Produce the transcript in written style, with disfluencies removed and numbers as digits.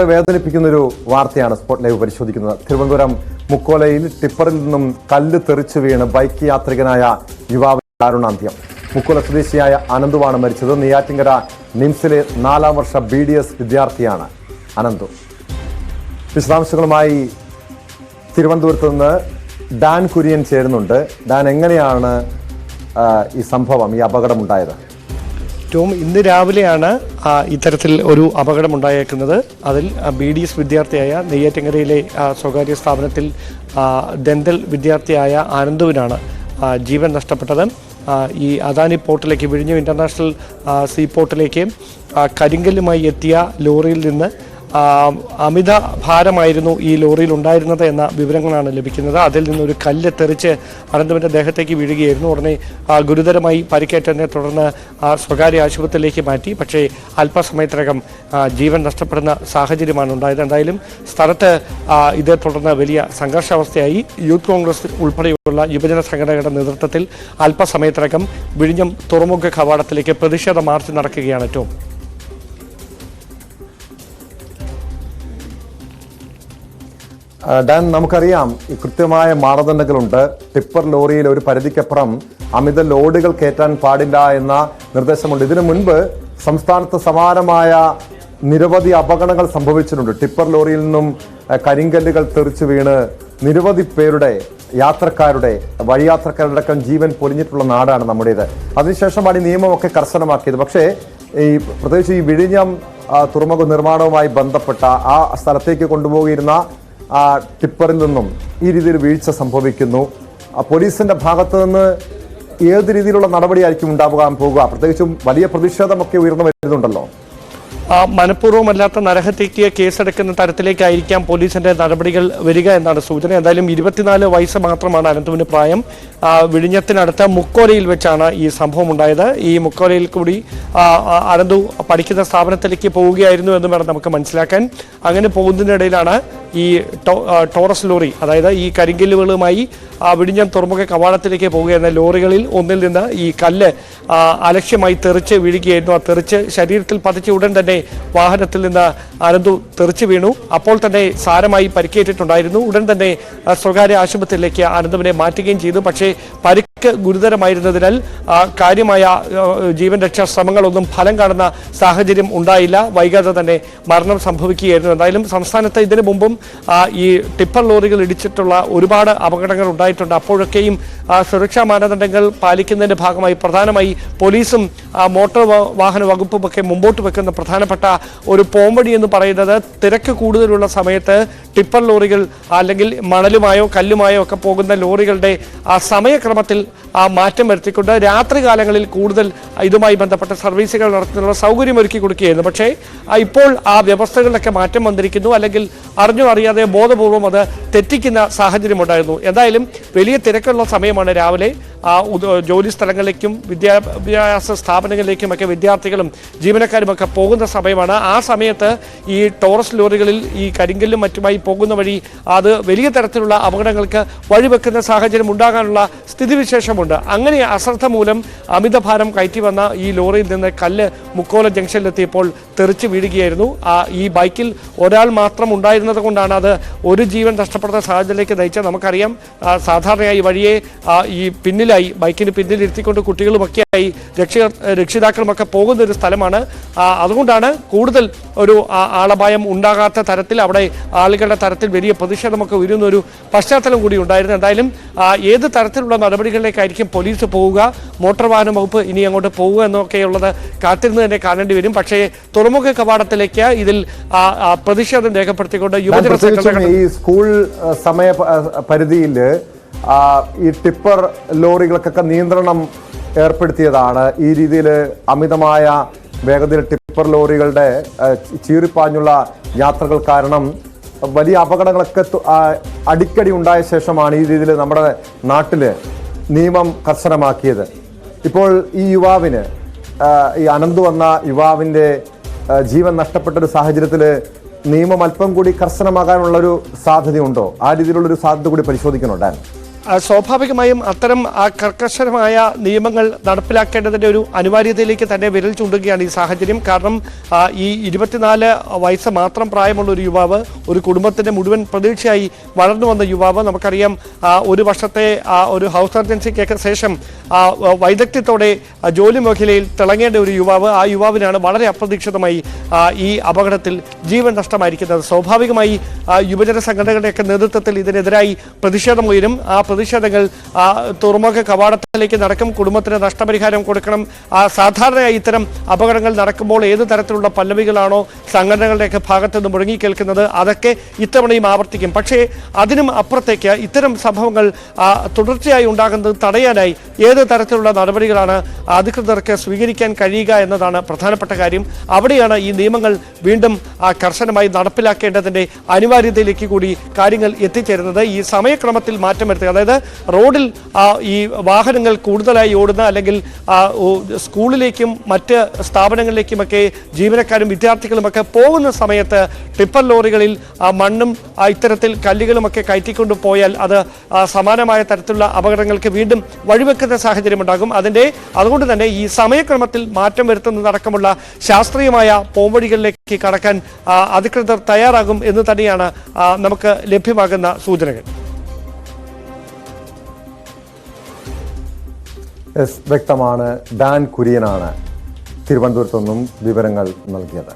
വേദനിപ്പിക്കുന്നൊരു വാർത്തയാണ് spot live പരിശോധിക്കുന്നത്. തിരുവനന്തപുരം മുക്കോലയിൽ ടിപ്പറിൽ നിന്നും കല്ല് തെറിച്ചു വീണ് ബൈക്ക് യാത്രികനായ യുവാവിന് ദാരുണാന്ത്യം. മുക്കോല സ്വദേശിയായ അനന്തുവാണ് മരിച്ചത്. നെയ്യാറ്റിങ്കര നിംസിലെ 4ാം വർഷ BDS വിദ്യാർത്ഥിയാണ് അനന്തു. വിശദാംശങ്ങളുമായി തിരുവനന്തപുരത്ത് നിന്ന് ഡാൻ കുര്യൻ ചേരുന്നുണ്ട്. ഡാൻ, എങ്ങനെയാണ് ഈ സംഭവം, ഈ അപകടമുണ്ടായത്? ടോം, ഇന്ന് രാവിലെയാണ് ഇത്തരത്തിൽ ഒരു അപകടമുണ്ടായേക്കുന്നത്. അതിൽ BDS വിദ്യാർത്ഥിയായ നെയ്യാറ്റിങ്കരയിലെ സ്വകാര്യ സ്ഥാപനത്തിൽ ദന്തൽ വിദ്യാർത്ഥിയായ ആനന്ദുവിനാണ് ജീവൻ നഷ്ടപ്പെട്ടത്. ഈ അദാനി പോർട്ടിലേക്ക്, വിഴിഞ്ഞം ഇൻ്റർനാഷണൽ സീ പോർട്ടിലേക്ക് കരിങ്കല്ലുമായി എത്തിയ ലോറിയിൽ നിന്ന് അമിത ഭാരമായിരുന്നു ഈ ലോറിയിൽ ഉണ്ടായിരുന്നത് എന്ന വിവരങ്ങളാണ് ലഭിക്കുന്നത്. അതിൽ നിന്നൊരു കല്ല് തെറിച്ച് അനന്തുവിൻ്റെ ദേഹത്തേക്ക് വീഴുകയായിരുന്നു. ഉടനെ ഗുരുതരമായി പരിക്കേറ്റതിനെ തുടർന്ന് സ്വകാര്യ ആശുപത്രിയിലേക്ക് മാറ്റി. പക്ഷേ അല്പസമയത്തിനകം ജീവൻ നഷ്ടപ്പെടുന്ന സാഹചര്യമാണ് ഉണ്ടായത്. എന്തായാലും സ്ഥലത്ത് ഇതേ തുടർന്ന് വലിയ സംഘർഷാവസ്ഥയായി. യൂത്ത് കോൺഗ്രസ് ഉൾപ്പെടെയുള്ള യുവജന സംഘടനകളുടെ നേതൃത്വത്തിൽ അല്പസമയത്തിനകം വിഴിഞ്ഞം തുറമുഖ കവാടത്തിലേക്ക് പ്രതിഷേധ മാർച്ച് നടക്കുകയാണ്. ടോം, ഡാൻ, നമുക്കറിയാം കൃത്യമായ മാനദണ്ഡങ്ങളുണ്ട്. ടിപ്പർ ലോറിയിൽ ഒരു പരിധിക്കപ്പുറം അമിത ലോഡുകൾ കയറ്റാൻ പാടില്ല എന്ന നിർദ്ദേശമുണ്ട്. ഇതിനു മുൻപ് സംസ്ഥാനത്ത് സമാനമായ നിരവധി അപകടങ്ങൾ സംഭവിച്ചിട്ടുണ്ട്. ടിപ്പർ ലോറിയിൽ നിന്നും കരിങ്കല്ലുകൾ തെറിച്ചു വീണ് നിരവധി പേരുടെ, യാത്രക്കാരുടെ, വഴിയാത്രക്കാരുടെ അടക്കം ജീവൻ പൊലിഞ്ഞിട്ടുള്ള നാടാണ് നമ്മുടേത്. അതിനുശേഷമാണ് ഈ നിയമമൊക്കെ കർശനമാക്കിയത്. പക്ഷേ പ്രത്യേകിച്ച് ഈ വിഴിഞ്ഞം തുറമുഖ നിർമ്മാണവുമായി ബന്ധപ്പെട്ട ആ സ്ഥലത്തേക്ക് കൊണ്ടുപോയിരുന്ന ടിപ്പറിൽ നിന്നും ഈ രീതിയിൽ വീഴ്ച സംഭവിക്കുന്നു. പോലീസിന്റെ ഭാഗത്ത് നിന്ന് ഏത് രീതിയിലുള്ള നടപടിയായിരിക്കും ഉണ്ടാകാൻ പോകുക? പ്രത്യേകിച്ചും വലിയ പ്രതിഷേധമൊക്കെ ഉയർന്നു വരുന്നുണ്ടല്ലോ. മനഃപൂർവ്വമല്ലാത്ത നരഹത്യയ്ക്ക് കേസെടുക്കുന്ന തരത്തിലേക്കായിരിക്കാം പോലീസിന്റെ നടപടികൾ വരിക എന്നാണ് സൂചന. എന്തായാലും 24 വയസ്സ് മാത്രമാണ് അനന്തുവിന് പ്രായം. വിഴിഞ്ഞത്തിനടുത്ത മുക്കോലയിൽ വെച്ചാണ് ഈ സംഭവം ഉണ്ടായത്. ഈ മുക്കോലയിൽ കൂടി അനന്തു പഠിക്കുന്ന സ്ഥാപനത്തിലേക്ക് പോവുകയായിരുന്നു എന്ന് വേണം നമുക്ക് മനസ്സിലാക്കാൻ. അങ്ങനെ പോകുന്നതിനിടയിലാണ് ഈ ടോറസ് ലോറി, അതായത് ഈ കരിങ്കല്ലുകളുമായി വിഴിഞ്ഞം തുറമുഖ കവാടത്തിലേക്ക് പോവുകയായിരുന്ന ലോറികളിൽ ഒന്നിൽ നിന്ന് ഈ കല്ല് അലക്ഷ്യമായി തെറിച്ച് വീഴുകയായിരുന്നു. ആ തെറിച്ച് ശരീരത്തിൽ പതിച്ച ഉടൻ തന്നെ വാഹനത്തിൽ നിന്ന് അനന്തു തെറിച്ച് വീണു. അപ്പോൾ തന്നെ സാരമായി പരിക്കേറ്റിട്ടുണ്ടായിരുന്നു. ഉടൻ തന്നെ സ്വകാര്യ ആശുപത്രിയിലേക്ക് അനന്തുവിനെ മാറ്റുകയും ചെയ്തു. പക്ഷേ പരിക്ക് ഗുരുതരമായിരുന്നതിനാൽ കാര്യമായ ജീവൻ രക്ഷാ ശ്രമങ്ങളൊന്നും ഫലം കാണുന്ന സാഹചര്യം ഉണ്ടായില്ല. വൈകാതെ തന്നെ മരണം സംഭവിക്കുകയായിരുന്നു. എന്തായാലും സംസ്ഥാനത്ത് ഇതിനു മുമ്പും ഈ ടിപ്പർ ലോറികൾ ഇടിച്ചിട്ടുള്ള ഒരുപാട് അപകടങ്ങൾ ഉണ്ടായിട്ടുണ്ട്. അപ്പോഴൊക്കെയും സുരക്ഷാ മാനദണ്ഡങ്ങൾ പാലിക്കുന്നതിന്റെ ഭാഗമായി പ്രധാനമായി പോലീസും മോട്ടോർ വാഹന വകുപ്പും ഒക്കെ മുമ്പോട്ട് വെക്കുന്ന പ്രധാനപ്പെട്ട ഒരു പോംവഴി എന്ന് പറയുന്നത്, തിരക്ക് കൂടുതലുള്ള സമയത്ത് ടിപ്പർ ലോറികൾ അല്ലെങ്കിൽ മണലുമായോ കല്ലുമായോ ഒക്കെ പോകുന്ന ലോറികളുടെ സമയക്രമത്തിൽ മാറ്റം വരുത്തിക്കൊണ്ട് രാത്രികാലങ്ങളിൽ കൂടുതൽ ഇതുമായി ബന്ധപ്പെട്ട സർവീസുകൾ നടത്തുന്നതിനുള്ള സൗകര്യമൊരുക്കി കൊടുക്കുകയായിരുന്നു. പക്ഷേ ഇപ്പോൾ ആ വ്യവസ്ഥകളിലൊക്കെ മാറ്റം വന്നിരിക്കുന്നു. അല്ലെങ്കിൽ അറിഞ്ഞോ അറിയാതെ ബോധപൂർവം അത് തെറ്റിക്കുന്ന സാഹചര്യമുണ്ടായിരുന്നു. എന്തായാലും വലിയ തിരക്കുള്ള സമയമാണ് രാവിലെ. ജോലി സ്ഥലങ്ങളിലേക്കും വിദ്യാഭ്യാസ സ്ഥാപനങ്ങളിലേക്കുമൊക്കെ വിദ്യാർത്ഥികളും ജീവനക്കാരുമൊക്കെ പോകുന്ന സമയമാണ്. ആ സമയത്ത് ഈ ടോറസ് ലോറികളിൽ ഈ കരിങ്കല്ലും മറ്റുമായി പോകുന്ന വഴി അത് വലിയ തരത്തിലുള്ള അപകടങ്ങൾക്ക് വഴിവെക്കുന്ന സാഹചര്യം ഉണ്ടാകാനുള്ള സ്ഥിതിവിശേഷമുണ്ട്. അങ്ങനെ അശ്രദ്ധ മൂലം അമിതഭാരം കയറ്റി വന്ന ഈ ലോറിയിൽ നിന്ന് കല്ല് മുക്കോല ജംഗ്ഷനിലെത്തിയപ്പോൾ തെറിച്ച് വീഴുകയായിരുന്നു. ഈ ബൈക്കിൽ ഒരാൾ മാത്രം ഉണ്ടായിരുന്നത് കൊണ്ടാണ് അത് ഒരു ജീവൻ നഷ്ടപ്പെടുന്ന സാഹചര്യത്തിലേക്ക് നയിച്ചത്. നമുക്കറിയാം, സാധാരണയായി വഴിയെ ഈ പിന്നിലായി, ബൈക്കിന് പിന്നിലിരുത്തിക്കൊണ്ട് കുട്ടികളുമൊക്കെയായി രക്ഷിതാക്കളുമൊക്കെ പോകുന്ന ഒരു സ്ഥലമാണ്. അതുകൊണ്ടാണ് കൂടുതൽ ഒരു ആളപായം ഉണ്ടാകാത്ത തരത്തിൽ, അവിടെ ആളുകളുടെ തരത്തിൽ വലിയ പ്രതിഷേധമൊക്കെ ഉയരുന്ന ഒരു പശ്ചാത്തലം കൂടി ഉണ്ടായിരുന്നു. എന്തായാലും ഏത് തരത്തിലുള്ള നടപടികളിലേക്കായിരിക്കും പോലീസ് പോവുക, മോട്ടോർ വാഹന വകുപ്പ് ഇനി അങ്ങോട്ട് പോവുക എന്നൊക്കെയുള്ളത് കാത്തിരുന്ന് തന്നെ കാണേണ്ടി വരും. പക്ഷേ തുറമുഖ കവാടത്തിലേക്ക് ഇതിൽ പ്രതിഷേധം രേഖപ്പെടുത്തിക്കൊണ്ട് യുവജന സംഘടനകൾ ഈ സ്കൂൾ സമയ പരിധിയിൽ ഈ ടിപ്പർ ലോറികൾക്കൊക്കെ നിയന്ത്രണം ഏർപ്പെടുത്തിയതാണ്. ഈ രീതിയിൽ അമിതമായ വേഗതയിൽ ടിപ്പർ ലോറികളുടെ ചീറിപ്പാഞ്ഞുള്ള യാത്രകൾ കാരണം വലിയ അപകടങ്ങളൊക്കെ അടിക്കടി ഉണ്ടായ ശേഷമാണ് ഈ രീതിയിൽ നമ്മുടെ നാട്ടില് നിയമം കർശനമാക്കിയത്. ഇപ്പോൾ ഈ യുവാവിന്, ഈ അനന്തു വന്ന യുവാവിന്റെ ജീവൻ നഷ്ടപ്പെട്ടൊരു സാഹചര്യത്തിൽ നിയമം അല്പം കൂടി കർശനമാകാനുള്ളൊരു സാധ്യതയുണ്ടോ? ആ രീതിയിലുള്ളൊരു സാധ്യത കൂടി പരിശോധിക്കണോ ഡാൻ? സ്വാഭാവികമായും അത്തരം കർക്കശമായ നിയമങ്ങൾ നടപ്പിലാക്കേണ്ടതിൻ്റെ ഒരു അനിവാര്യതയിലേക്ക് തന്നെ വിരൽ ചൂണ്ടുകയാണ് ഈ സാഹചര്യം. കാരണം ഈ 24 വയസ്സ് മാത്രം പ്രായമുള്ള ഒരു യുവാവ്, ഒരു കുടുംബത്തിൻ്റെ മുഴുവൻ പ്രതീക്ഷയായി വളർന്നു വന്ന യുവാവ്, നമുക്കറിയാം ഒരു വർഷത്തെ ഒരു ഹൗസ് സർജൻസിക്ക് ശേഷം വൈദഗ്ധ്യത്തോടെ ജോലി മേഖലയിൽ തിളങ്ങേണ്ട ഒരു യുവാവ്, ആ യുവാവിനാണ് വളരെ അപ്രതീക്ഷിതമായി ഈ അപകടത്തിൽ ജീവൻ നഷ്ടമായിരിക്കുന്നത്. സ്വാഭാവികമായി യുവജന സംഘടനകളുടെയൊക്കെ നേതൃത്വത്തിൽ ഇതിനെതിരായി പ്രതിഷേധമുയരും. ആ പ്രതിഷേധങ്ങൾ തുറമുഖ കവാടത്തിലേക്ക് നടക്കും. കുടുംബത്തിന് നഷ്ടപരിഹാരം കൊടുക്കണം. സാധാരണയായി ഇത്തരം അപകടങ്ങൾ നടക്കുമ്പോൾ ഏത് തരത്തിലുള്ള പല്ലവികളാണോ സംഘടനകളുടെയൊക്കെ ഭാഗത്ത് നിന്ന് മുഴങ്ങിക്കേൾക്കുന്നത്, അതൊക്കെ ഇത്തവണയും ആവർത്തിക്കും. പക്ഷേ അതിനും അപ്പുറത്തേക്ക് ഇത്തരം സംഭവങ്ങൾ തുടർച്ചയായി ഉണ്ടാകുന്നത് തടയാനായി ഏത് തരത്തിലുള്ള നടപടികളാണ് അധികൃതർക്ക് സ്വീകരിക്കാൻ കഴിയുക എന്നതാണ് പ്രധാനപ്പെട്ട കാര്യം. അവിടെയാണ് ഈ നിയമങ്ങൾ വീണ്ടും കർശനമായി നടപ്പിലാക്കേണ്ടതിൻ്റെ അനിവാര്യതയിലേക്ക് കൂടി കാര്യങ്ങൾ എത്തിച്ചേരുന്നത്. ഈ സമയക്രമത്തിൽ മാറ്റം വരുത്തുക, അതായത് റോഡിൽ ഈ വാഹനങ്ങൾ കൂടുതലായി ഓടുന്ന, അല്ലെങ്കിൽ സ്കൂളിലേക്കും മറ്റ് സ്ഥാപനങ്ങളിലേക്കുമൊക്കെ ജീവനക്കാരും വിദ്യാർത്ഥികളുമൊക്കെ പോകുന്ന സമയത്ത് ടിപ്പർ ലോറികളിൽ മണ്ണും ഇത്തരത്തിൽ കല്ലുകളുമൊക്കെ കയറ്റിക്കൊണ്ടു പോയാൽ അത് സമാനമായ തരത്തിലുള്ള അപകടങ്ങൾക്ക് വീണ്ടും വഴിവെക്കുന്ന സാഹചര്യമുണ്ടാകും. അതുകൊണ്ട് തന്നെ ഈ സമയക്രമത്തിൽ മാറ്റം വരുത്തുന്നതടക്കമുള്ള ശാസ്ത്രീയമായ പോംവഴികളിലേക്ക് കടക്കാൻ അധികൃതർ തയ്യാറാകും എന്ന് തന്നെയാണ് നമുക്ക് ലഭ്യമാകുന്ന സൂചനകൾ. വ്യക്തമാണ്. ഡാൻ കുര്യനാണ് തിരുവനന്തപുരത്തു നിന്നും വിവരങ്ങൾ നൽകിയത്.